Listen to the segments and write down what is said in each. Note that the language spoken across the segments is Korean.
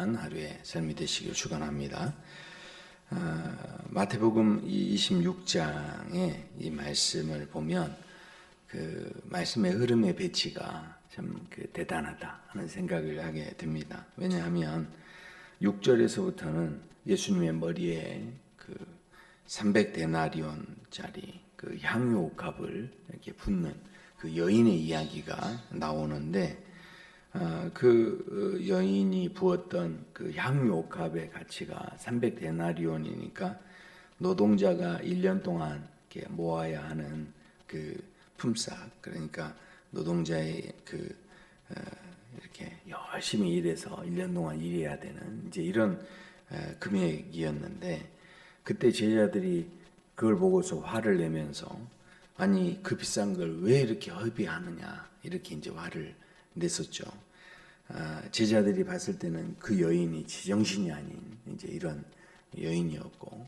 귀한 하루의 삶이 되시길 축원합니다. 마태복음 26장의 이 말씀을 보면 그 말씀의 흐름의 배치가 참 대단하다 하는 생각을 하게 됩니다. 왜냐하면 6절에서부터는 예수님의 머리에 그 300데나리온짜리 그 향유옥합을 이렇게 붓는 그 여인의 이야기가 나오는데, 그 여인이 부었던 그 향유옥합의 가치가 300데나리온이니까 노동자가 1년 동안 이렇게 모아야 하는 그 품삯, 그러니까 노동자의 이렇게 열심히 일해서 1년 동안 일해야 되는 이제 이런 금액이었는데, 그때 제자들이 그걸 보고서 화를 내면서 아니 그 비싼 걸 왜 이렇게 허비하느냐 이렇게 이제 화를 냈었죠. 제자들이 봤을 때는 그 여인이 제정신이 아닌 이제 이런 여인이었고,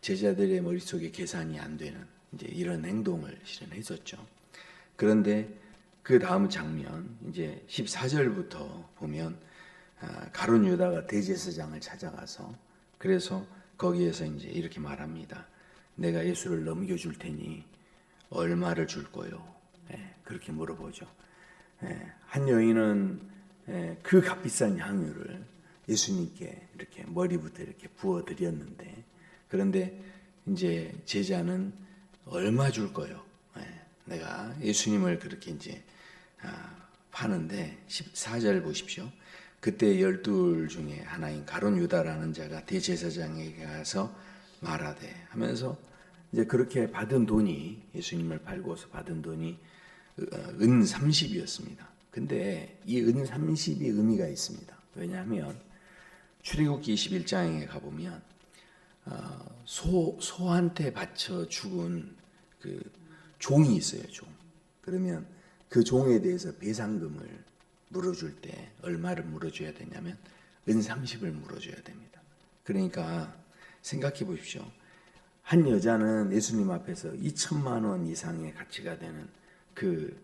제자들의 머릿속에 계산이 안 되는 이제 이런 행동을 실현했었죠. 그런데 그 다음 장면 이제 14절부터 보면 가룟 유다가 대제사장을 찾아가서 그래서 거기에서 이제 이렇게 말합니다. 내가 예수를 넘겨줄 테니 얼마를 줄 거요? 그렇게 물어보죠. 한 여인은 그 값비싼 향유를 예수님께 이렇게 머리부터 이렇게 부어드렸는데, 그런데 이제 제자는 얼마 줄 거요? 내가 예수님을 그렇게 이제 파는데 14절 보십시오. 그때 12 중에 하나인 가룟 유다라는 자가 대제사장에게 가서 말하되 하면서 이제 그렇게 받은 돈이, 예수님을 팔고서 받은 돈이 은 30이었습니다. 근데 이 은 30이 의미가 있습니다. 왜냐하면 출애굽기 21장에 가보면 소한테 바쳐 죽은 그 종이 있어요. 종. 그러면 그 종에 대해서 배상금을 물어줄 때 얼마를 물어줘야 되냐면 은 30을 물어줘야 됩니다. 그러니까 생각해 보십시오. 한 여자는 예수님 앞에서 2천만 원 이상의 가치가 되는 그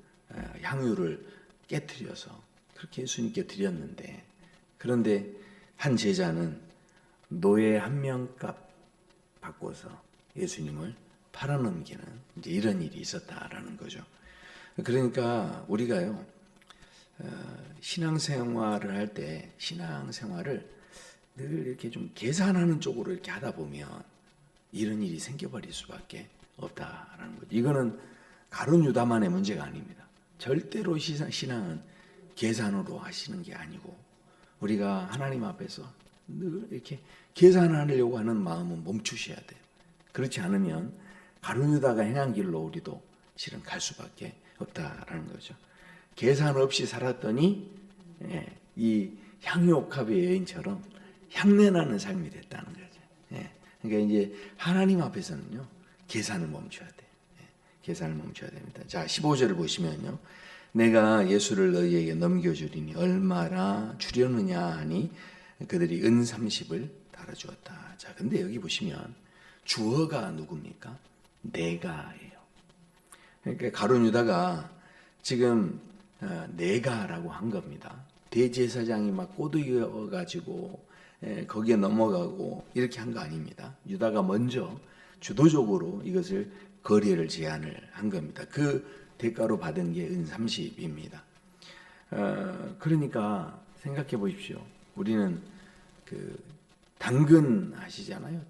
향유를 깨트려서 그렇게 예수님께 드렸는데, 그런데 한 제자는 노예 한 명값 바꿔서 예수님을 팔아넘기는 이제 이런 일이 있었다라는 거죠. 그러니까 우리가요, 신앙생활을 할 때 신앙생활을 늘 이렇게 좀 계산하는 쪽으로 이렇게 하다 보면 이런 일이 생겨버릴 수밖에 없다라는 거죠. 이거는 가룟 유다만의 문제가 아닙니다. 절대로 신앙은 계산으로 하시는 게 아니고, 우리가 하나님 앞에서 늘 이렇게 계산하려고 하는 마음은 멈추셔야 돼요. 그렇지 않으면 가룟 유다가 행한 길로 우리도 실은 갈 수밖에 없다라는 거죠. 계산 없이 살았더니 이 향유옥합의 여인처럼 향내나는 삶이 됐다는 거죠. 그러니까 이제 하나님 앞에서는요, 계산을 멈춰야 돼요. 계산을 멈춰야 됩니다. 자, 15절을 보시면요, 내가 예수를 너희에게 넘겨주리니 얼마나 주려느냐 하니 그들이 은 30을 달아주었다. 자, 근데 여기 보시면 주어가 누굽니까? 내가예요. 그러니까 가룟 유다가 지금 내가라고 한 겁니다. 대제사장이 막 꼬드겨가지고 거기에 넘어가고 이렇게 한 거 아닙니다. 유다가 먼저 주도적으로 이것을 거래를 제안을 한 겁니다. 그 대가로 받은 게 은 30입니다. 그러니까 생각해 보십시오. 우리는 그 당근 하시잖아요.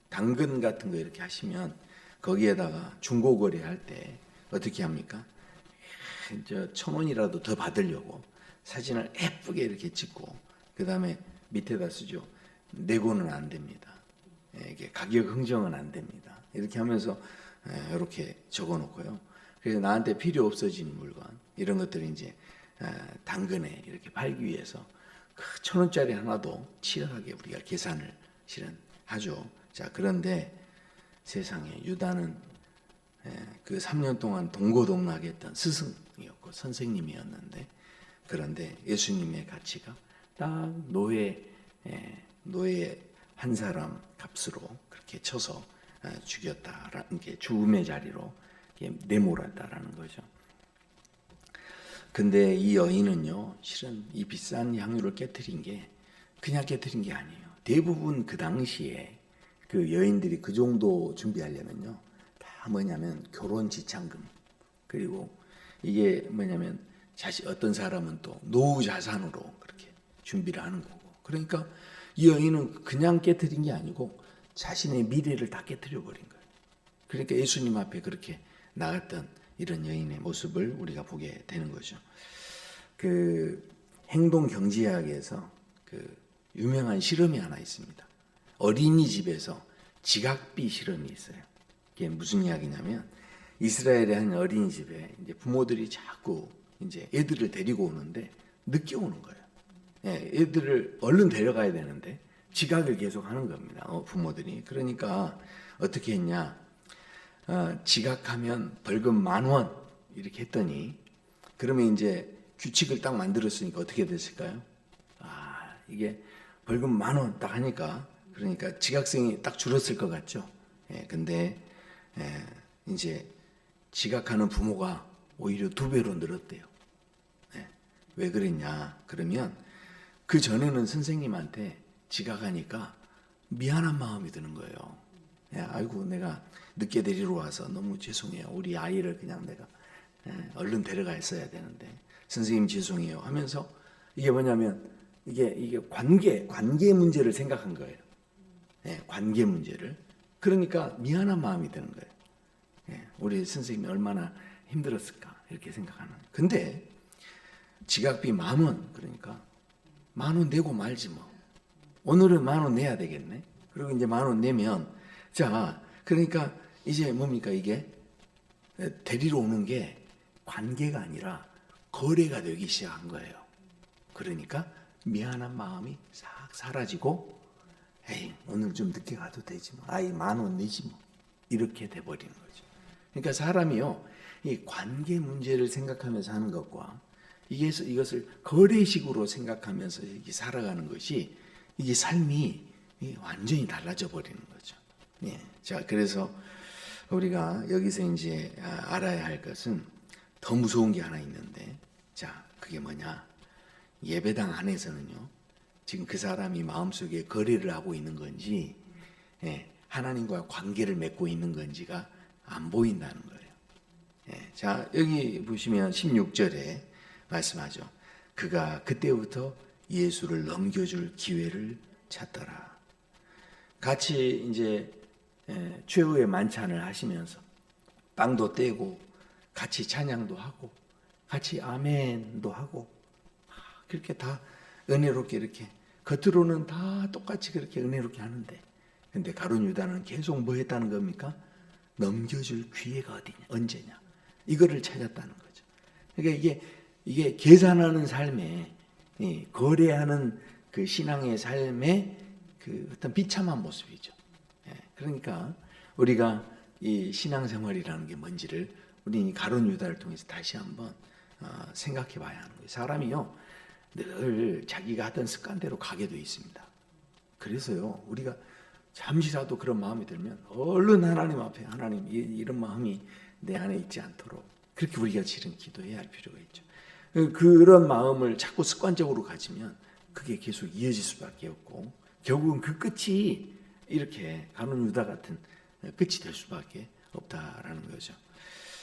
당근 같은 거 이렇게 하시면 거기에다가 중고 거래할 때 어떻게 합니까? 1,000원이라도 더 받으려고 사진을 예쁘게 이렇게 찍고 그 다음에 밑에다 쓰죠. 내고는 안 됩니다. 이게 가격 흥정은 안 됩니다. 이렇게 하면서 이렇게 적어놓고요. 그래서 나한테 필요 없어진 물건 이런 것들이 이제 당근에 이렇게 팔기 위해서 그 1,000원짜리 하나도 치열하게 우리가 계산을 실은 하죠. 자, 그런데 세상에 유다는 그 3년 동안 동고동락했던 스승이었고 선생님이었는데, 그런데 예수님의 가치가 딱 노예 한 사람 값으로 그렇게 쳐서 죽였다라는 게 죽음의 자리로 내몰았다라는 거죠. 근데 이 여인은요, 실은 이 비싼 향유를 깨뜨린 게 그냥 깨뜨린 게 아니에요. 대부분 그 당시에 그 여인들이 그 정도 준비하려면요, 다 뭐냐면 결혼 지참금, 그리고 이게 뭐냐면 어떤 사람은 또 노후 자산으로 그렇게 준비를 하는 거고. 그러니까 이 여인은 그냥 깨뜨린 게 아니고 자신의 미래를 다 깨뜨려 버린 거예요. 그러니까 예수님 앞에 그렇게 나갔던 이런 여인의 모습을 우리가 보게 되는 거죠. 그 행동 경제학에서 그 유명한 실험이 하나 있습니다. 어린이집에서 지각비 실험이 있어요. 이게 무슨 이야기냐면 이스라엘의 한 어린이집에 이제 부모들이 자꾸 이제 애들을 데리고 오는데 늦게 오는 거예요. 예, 애들을 얼른 데려가야 되는데 지각을 계속 하는 겁니다. 부모들이. 그러니까 어떻게 했냐? 지각하면 벌금 10,000원 이렇게 했더니 그러면 이제 규칙을 딱 만들었으니까 어떻게 됐을까요? 이게 벌금 10,000원 딱 하니까 그러니까 지각생이 딱 줄었을 것 같죠. 예, 근데 이제 지각하는 부모가 오히려 2배로 늘었대요. 예, 왜 그랬냐? 그러면 그 전에는 선생님한테 지각하니까 미안한 마음이 드는 거예요. 예, 아이고 내가 늦게 데리러 와서 너무 죄송해요. 우리 아이를 그냥 내가 얼른 데려가 했어야 되는데 선생님 죄송해요 하면서 이게 뭐냐면 이게 관계 문제를 생각한 거예요. 예, 관계 문제를. 그러니까 미안한 마음이 드는 거예요. 예, 우리 선생님이 얼마나 힘들었을까 이렇게 생각하는. 근데 지각비 10,000원 그러니까 10,000원 내고 말지 뭐. 오늘은 10,000원 내야 되겠네. 그리고 이제 10,000원 내면 자 그러니까 이제 뭡니까 이게 데리러 오는 게 관계가 아니라 거래가 되기 시작한 거예요. 그러니까 미안한 마음이 싹 사라지고 에이 오늘 좀 늦게 가도 되지 뭐. 아이 10,000원 내지 뭐. 이렇게 돼버리는 거죠. 그러니까 사람이요 이 관계 문제를 생각하면서 하는 것과 이것을 거래식으로 생각하면서 살아가는 것이 이게 삶이 완전히 달라져 버리는 거죠. 예. 자 그래서 우리가 여기서 이제 알아야 할 것은 더 무서운 게 하나 있는데, 자 그게 뭐냐? 예배당 안에서는요 지금 그 사람이 마음속에 거래를 하고 있는 건지 하나님과 관계를 맺고 있는 건지가 안 보인다는 거예요. 자 여기 보시면 16절에 말씀하죠. 그가 그때부터 예수를 넘겨줄 기회를 찾더라. 같이 이제 최후의 만찬을 하시면서 빵도 떼고 같이 찬양도 하고 같이 아멘도 하고 그렇게 다 은혜롭게 이렇게 겉으로는 다 똑같이 그렇게 은혜롭게 하는데 근데 가룟 유다는 계속 뭐 했다는 겁니까? 넘겨줄 기회가 언제냐? 이거를 찾았다는 거죠. 그러니까 이게 계산하는 삶에 거래하는 그 신앙의 삶의 그 어떤 비참한 모습이죠. 그러니까 우리가 이 신앙생활이라는 게 뭔지를 우리 가룟 유다를 통해서 다시 한번 생각해 봐야 하는 거예요. 사람이요 늘 자기가 하던 습관대로 가게 돼 있습니다. 그래서요 우리가 잠시라도 그런 마음이 들면 얼른 하나님 앞에 하나님 이런 마음이 내 안에 있지 않도록 그렇게 우리가 지금 기도해야 할 필요가 있죠. 그런 마음을 자꾸 습관적으로 가지면 그게 계속 이어질 수밖에 없고 결국은 그 끝이 이렇게 가룟 유다 같은 끝이 될 수밖에 없다라는 거죠.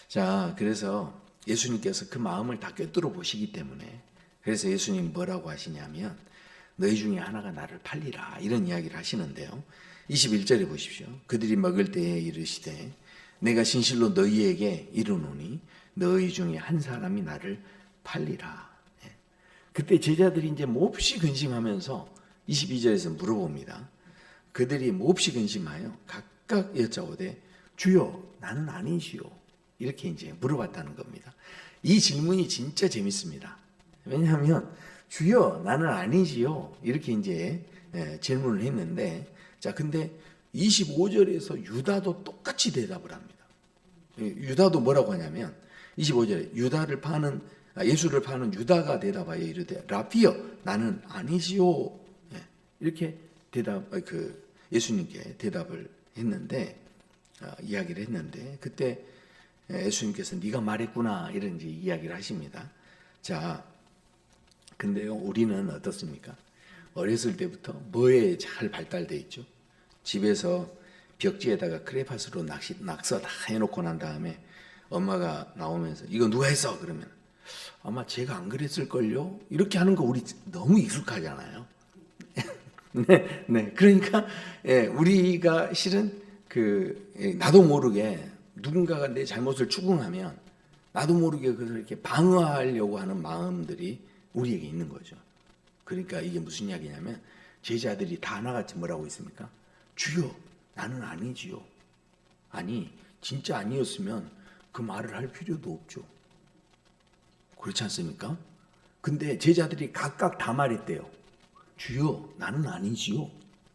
자, 그래서 예수님께서 그 마음을 다 꿰뚫어 보시기 때문에 그래서 예수님 뭐라고 하시냐면 너희 중에 하나가 나를 팔리라 이런 이야기를 하시는데요. 21절에 보십시오. 그들이 먹을 때에 이르시되 내가 진실로 너희에게 이르노니 너희 중에 한 사람이 나를 팔리라. 그때 제자들이 이제 몹시 근심하면서 22절에서 물어봅니다. 그들이 몹시 근심하여 각각 여짜오되 주여 나는 아니시오 이렇게 이제 물어봤다는 겁니다. 이 질문이 진짜 재밌습니다. 왜냐하면 주여 나는 아니지요 이렇게 이제 질문을 했는데 자 근데 25절에서 유다도 똑같이 대답을 합니다. 유다도 뭐라고 하냐면 25절에 예수를 파는 유다가 대답하여 이르되 라피여 나는 아니지요 이렇게 예수님께 대답을 했는데 이야기를 했는데 그때 예수님께서 네가 말했구나 이런 이야기를 하십니다. 자 근데요 우리는 어떻습니까? 어렸을 때부터 뭐에 잘 발달돼 있죠. 집에서 벽지에다가 크레파스로 낙서 다 해놓고 난 다음에 엄마가 나오면서 이거 누가 했어? 그러면 아마 제가 안 그랬을걸요? 이렇게 하는 거 우리 너무 익숙하잖아요. 네, 네. 그러니까 우리가 실은 나도 모르게 누군가가 내 잘못을 추궁하면 나도 모르게 그걸 이렇게 방어하려고 하는 마음들이 우리에게 있는 거죠. 그러니까 이게 무슨 이야기냐면 제자들이 다 하나같이 뭐라고 있습니까? 주여, 나는 아니지요. 아니, 진짜 아니었으면 그 말을 할 필요도 없죠. 그렇지 않습니까? 근데 제자들이 각각 다 말했대요. 주여, 나는 아니지요.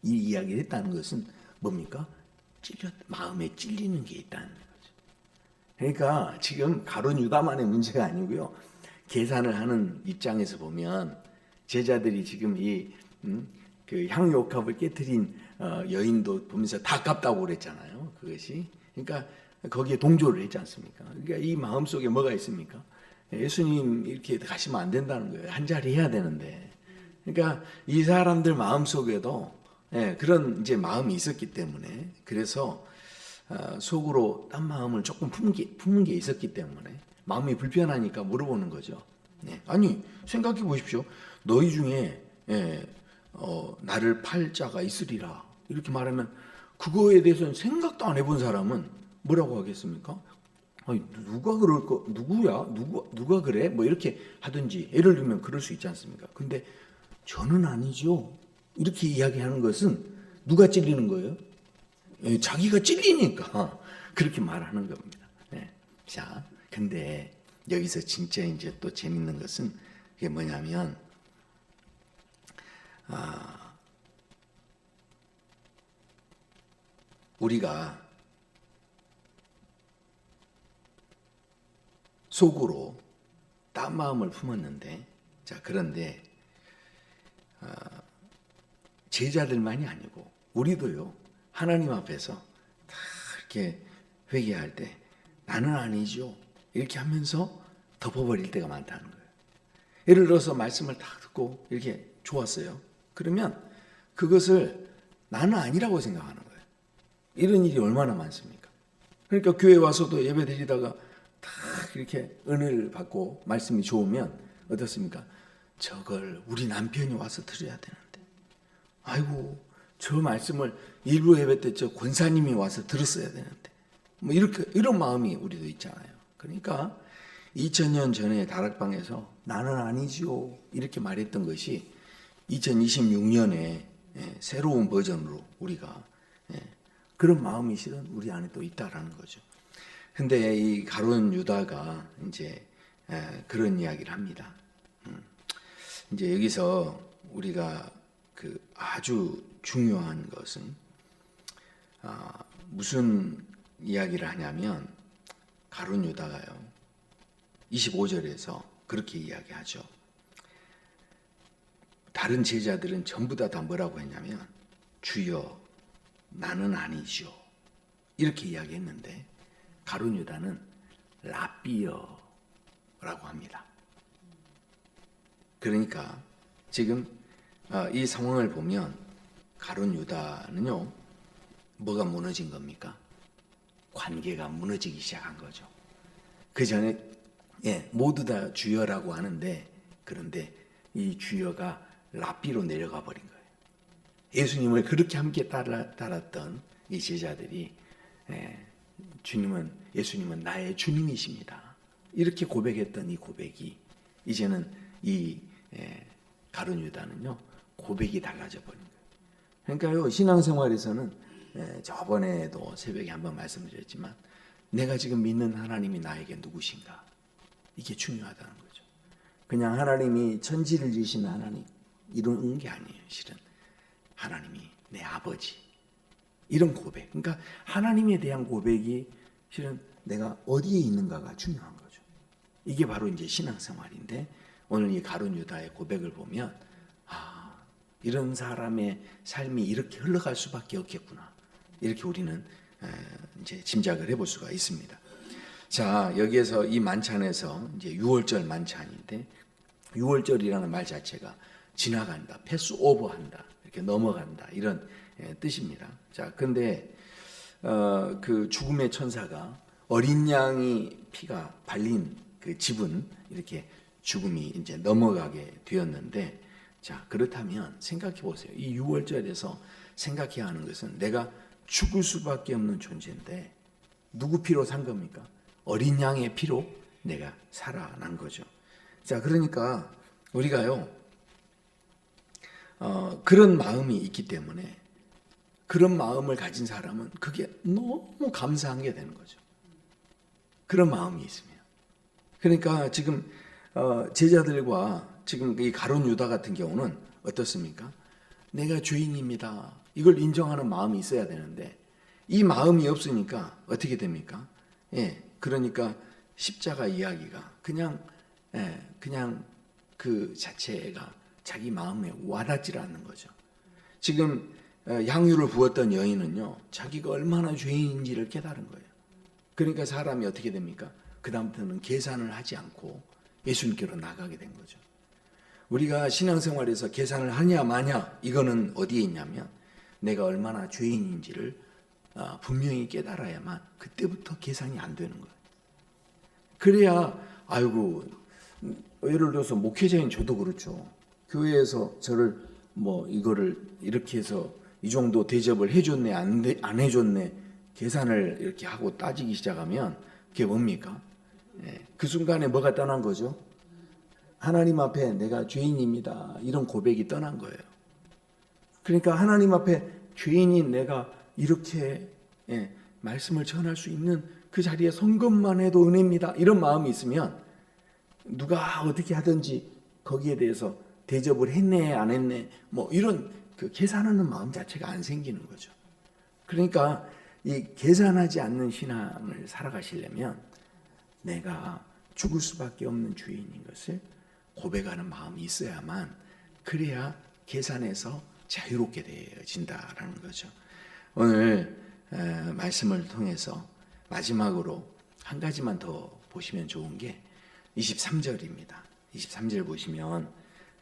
이 이야기를 했다는 것은 뭡니까? 마음에 찔리는 게 있다는 거죠. 그러니까 지금 가룟 유다만의 문제가 아니고요. 계산을 하는 입장에서 보면 제자들이 지금 그 향유옥합을 깨트린 여인도 보면서 다 깝다고 그랬잖아요. 그것이. 그러니까 거기에 동조를 했지 않습니까? 그러니까 이 마음 속에 뭐가 있습니까? 예수님 이렇게 가시면 안 된다는 거예요. 한 자리 해야 되는데. 그러니까 이 사람들 마음 속에도 그런 이제 마음이 있었기 때문에 그래서 속으로 딴 마음을 조금 품은 게 있었기 때문에 마음이 불편하니까 물어보는 거죠. 아니 생각해 보십시오. 너희 중에 나를 팔 자가 있으리라 이렇게 말하면 그거에 대해서는 생각도 안 해본 사람은 뭐라고 하겠습니까? 아니 누가 그럴 거 누구야 누가 그래 뭐 이렇게 하든지 예를 들면 그럴 수 있지 않습니까? 근데 저는 아니죠 이렇게 이야기하는 것은 누가 찔리는 거예요? 자기가 찔리니까 그렇게 말하는 겁니다. 자, 근데 여기서 진짜 이제 또 재밌는 것은 그게 뭐냐면 우리가 속으로 딴 마음을 품었는데 자 그런데 제자들만이 아니고 우리도요 하나님 앞에서 다 이렇게 회개할 때 나는 아니죠 이렇게 하면서 덮어버릴 때가 많다는 거예요. 예를 들어서 말씀을 딱 듣고 이렇게 좋았어요. 그러면 그것을 나는 아니라고 생각하는 거예요. 이런 일이 얼마나 많습니까? 그러니까 교회 와서도 예배 드리다가 딱 이렇게 은혜를 받고 말씀이 좋으면 어떻습니까? 저걸 우리 남편이 와서 들어야 되는데 아이고 저 말씀을 일부 예배 때 저 권사님이 와서 들었어야 되는데 뭐 이렇게 이런 마음이 우리도 있잖아요. 그러니까 2000년 전에 다락방에서 나는 아니지요 이렇게 말했던 것이 2026년에 새로운 버전으로 우리가 그런 마음이 실은 우리 안에 또 있다라는 거죠. 근데 이 가룟 유다가 이제 그런 이야기를 합니다. 이제 여기서 우리가 그 아주 중요한 것은 무슨 이야기를 하냐면 가룟 유다가요 25절에서 그렇게 이야기하죠. 다른 제자들은 전부 다 뭐라고 했냐면 주여 나는 아니죠 이렇게 이야기했는데 가룟 유다는 라삐여라고 합니다. 그러니까 지금 이 상황을 보면 가룟 유다는요 뭐가 무너진 겁니까? 관계가 무너지기 시작한 거죠. 그 전에 모두 다 주여라고 하는데 그런데 이 주여가 라삐로 내려가 버린 거예요. 예수님을 그렇게 함께 따랐던 이 제자들이 예수님은 나의 주님이십니다. 이렇게 고백했던 이 고백이 이제는 이 가룟 유다는요 고백이 달라져 버린 거예요. 그러니까요 신앙생활에서는 저번에도 새벽에 한번 말씀드렸지만 내가 지금 믿는 하나님이 나에게 누구신가 이게 중요하다는 거죠. 그냥 하나님이 천지를 지으신 하나님 이런 게 아니에요. 실은 하나님이 내 아버지 이런 고백. 그러니까 하나님에 대한 고백이 실은 내가 어디에 있는가가 중요한 거죠. 이게 바로 이제 신앙생활인데 오늘 이 가룟 유다의 고백을 보면 이런 사람의 삶이 이렇게 흘러갈 수밖에 없겠구나. 이렇게 우리는 이제 짐작을 해볼 수가 있습니다. 자, 여기에서 이 만찬에서 이제 6월절 만찬인데 6월절이라는 말 자체가 지나간다, 패스 오버한다, 이렇게 넘어간다 이런 뜻입니다. 자, 근데 그 죽음의 천사가 어린 양이 피가 발린 그 집은 이렇게 죽음이 이제 넘어가게 되었는데, 자, 그렇다면 생각해 보세요. 이 6월절에서 생각해야 하는 것은 내가 죽을 수밖에 없는 존재인데 누구 피로 산 겁니까? 어린 양의 피로 내가 살아난 거죠. 자, 그러니까 우리가요, 그런 마음이 있기 때문에 그런 마음을 가진 사람은 그게 너무 감사한 게 되는 거죠. 그런 마음이 있으면. 그러니까 지금 제자들과 지금 이 가룟 유다 같은 경우는 어떻습니까? 내가 죄인입니다. 이걸 인정하는 마음이 있어야 되는데 이 마음이 없으니까 어떻게 됩니까? 그러니까 십자가 이야기가 그냥 그 자체가 자기 마음에 와닿질 않는 거죠. 지금 향유를 부었던 여인은요, 자기가 얼마나 죄인인지를 깨달은 거예요. 그러니까 사람이 어떻게 됩니까? 그 다음부터는 계산을 하지 않고 예수님께로 나가게 된 거죠. 우리가 신앙생활에서 계산을 하냐 마냐, 이거는 어디에 있냐면 내가 얼마나 죄인인지를 분명히 깨달아야만 그때부터 계산이 안 되는 거예요. 그래야 아이고, 예를 들어서 목회자인 저도 그렇죠. 교회에서 저를 이거를 이렇게 해서 이 정도 대접을 해줬네 안 해줬네 계산을 이렇게 하고 따지기 시작하면 그게 뭡니까? 그 순간에 뭐가 떠난 거죠? 하나님 앞에 내가 죄인입니다, 이런 고백이 떠난 거예요. 그러니까 하나님 앞에 죄인인 내가 이렇게 말씀을 전할 수 있는 그 자리에 선 것만 해도 은혜입니다, 이런 마음이 있으면 누가 어떻게 하든지 거기에 대해서 대접을 했네 안 했네 이런 그 계산하는 마음 자체가 안 생기는 거죠. 그러니까 이 계산하지 않는 신앙을 살아가시려면 내가 죽을 수밖에 없는 죄인인 것을 고백하는 마음이 있어야만, 그래야 계산에서 자유롭게 되어진다라는 거죠. 오늘 말씀을 통해서 마지막으로 한 가지만 더 보시면 좋은 게 23절입니다. 23절 보시면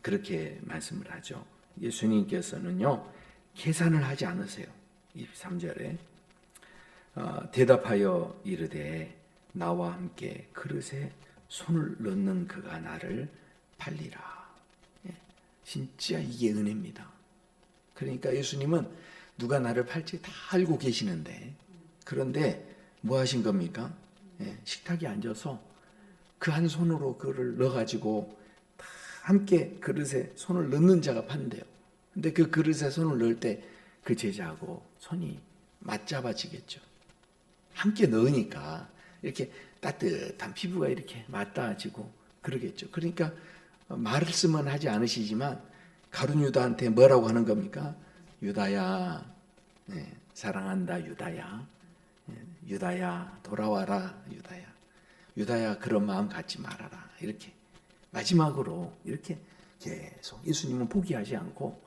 그렇게 말씀을 하죠. 예수님께서는요, 계산을 하지 않으세요. 23절에 대답하여 이르되 나와 함께 그릇에 손을 넣는 그가 나를 팔리라. 진짜 이게 은혜입니다. 그러니까 예수님은 누가 나를 팔지 다 알고 계시는데, 그런데 뭐 하신 겁니까? 식탁에 앉아서 그 한 손으로 그를 넣어가지고 다 함께 그릇에 손을 넣는 자가 판대요. 근데 그 그릇에 손을 넣을 때 그 제자하고 손이 맞잡아지겠죠. 함께 넣으니까 이렇게 따뜻한 피부가 이렇게 맞닿아지고 그러겠죠. 그러니까 말씀은 하지 않으시지만 가룟 유다한테 뭐라고 하는 겁니까? 유다야, 사랑한다 유다야, 유다야 돌아와라 유다야, 유다야 그런 마음 갖지 말아라, 이렇게 마지막으로 이렇게 계속 예수님은 포기하지 않고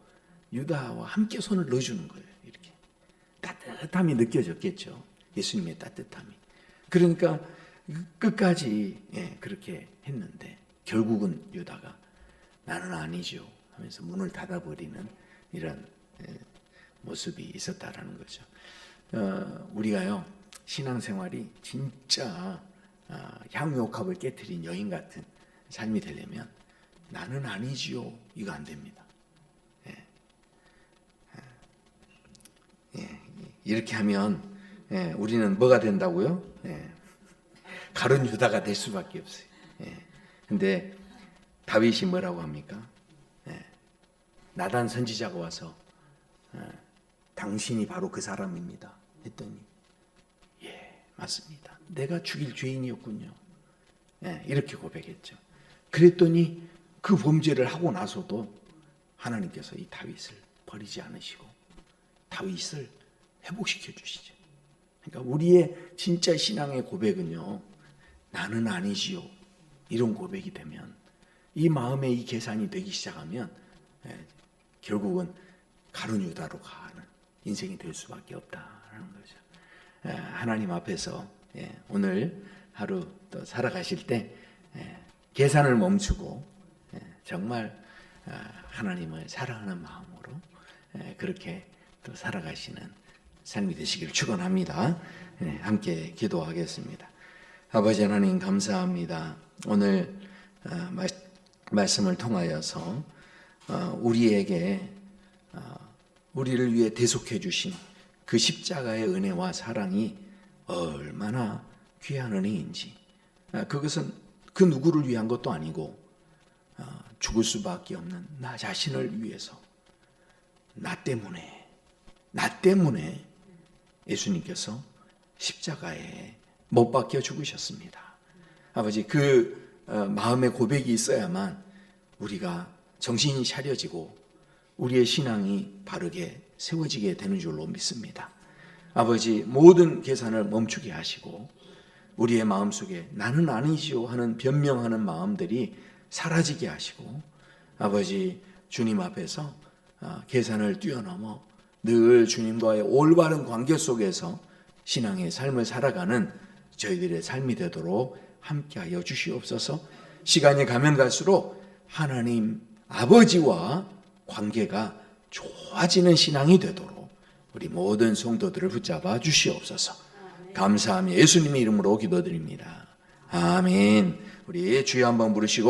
유다와 함께 손을 넣어주는 거예요. 이렇게 따뜻함이 느껴졌겠죠. 예수님의 따뜻함이. 그러니까 끝까지 그렇게 했는데 결국은 유다가 나는 아니죠 하면서 문을 닫아버리는 이런 모습이 있었다라는 거죠. 우리가요, 신앙생활이 진짜 향유옥합을 깨트린 여인 같은 삶이 되려면 나는 아니지요 이거 안 됩니다. 이렇게 하면 우리는 뭐가 된다고요? 가룟 유다가 될 수밖에 없어요. 근데 다윗이 뭐라고 합니까? 나단 선지자가 와서 당신이 바로 그 사람입니다 했더니 맞습니다, 내가 죽일 죄인이었군요, 이렇게 고백했죠. 그랬더니 그 범죄를 하고 나서도 하나님께서 이 다윗을 버리지 않으시고 다윗을 회복시켜 주시죠. 그러니까 우리의 진짜 신앙의 고백은요, 나는 아니지요 이런 고백이 되면, 이 마음에 이 계산이 되기 시작하면 결국은 가룟 유다로 가는 인생이 될 수밖에 없다라는 거죠. 하나님 앞에서 오늘 하루 또 살아가실 때 계산을 멈추고 정말 하나님을 사랑하는 마음으로 그렇게 또 살아가시는 삶이 되시길 축원합니다. 함께 기도하겠습니다. 아버지 하나님 감사합니다. 오늘 말씀을 통하여서 우리에게 우리를 위해 대속해 주신 그 십자가의 은혜와 사랑이 얼마나 귀한 은혜인지, 그것은 그 누구를 위한 것도 아니고 죽을 수밖에 없는 나 자신을 위해서, 나 때문에 예수님께서 십자가에 못 박혀 죽으셨습니다. 아버지, 그 마음의 고백이 있어야만 우리가 정신이 차려지고 우리의 신앙이 바르게 세워지게 되는 줄로 믿습니다. 아버지, 모든 계산을 멈추게 하시고 우리의 마음속에 나는 아니지요 하는 변명하는 마음들이 사라지게 하시고, 아버지 주님 앞에서 계산을 뛰어넘어 늘 주님과의 올바른 관계 속에서 신앙의 삶을 살아가는 저희들의 삶이 되도록 함께하여 주시옵소서. 시간이 가면 갈수록 하나님 아버지와 관계가 좋아지는 신앙이 되도록 우리 모든 성도들을 붙잡아 주시옵소서. 감사하며 예수님의 이름으로 기도드립니다. 아멘. 우리 주여 한번 부르시고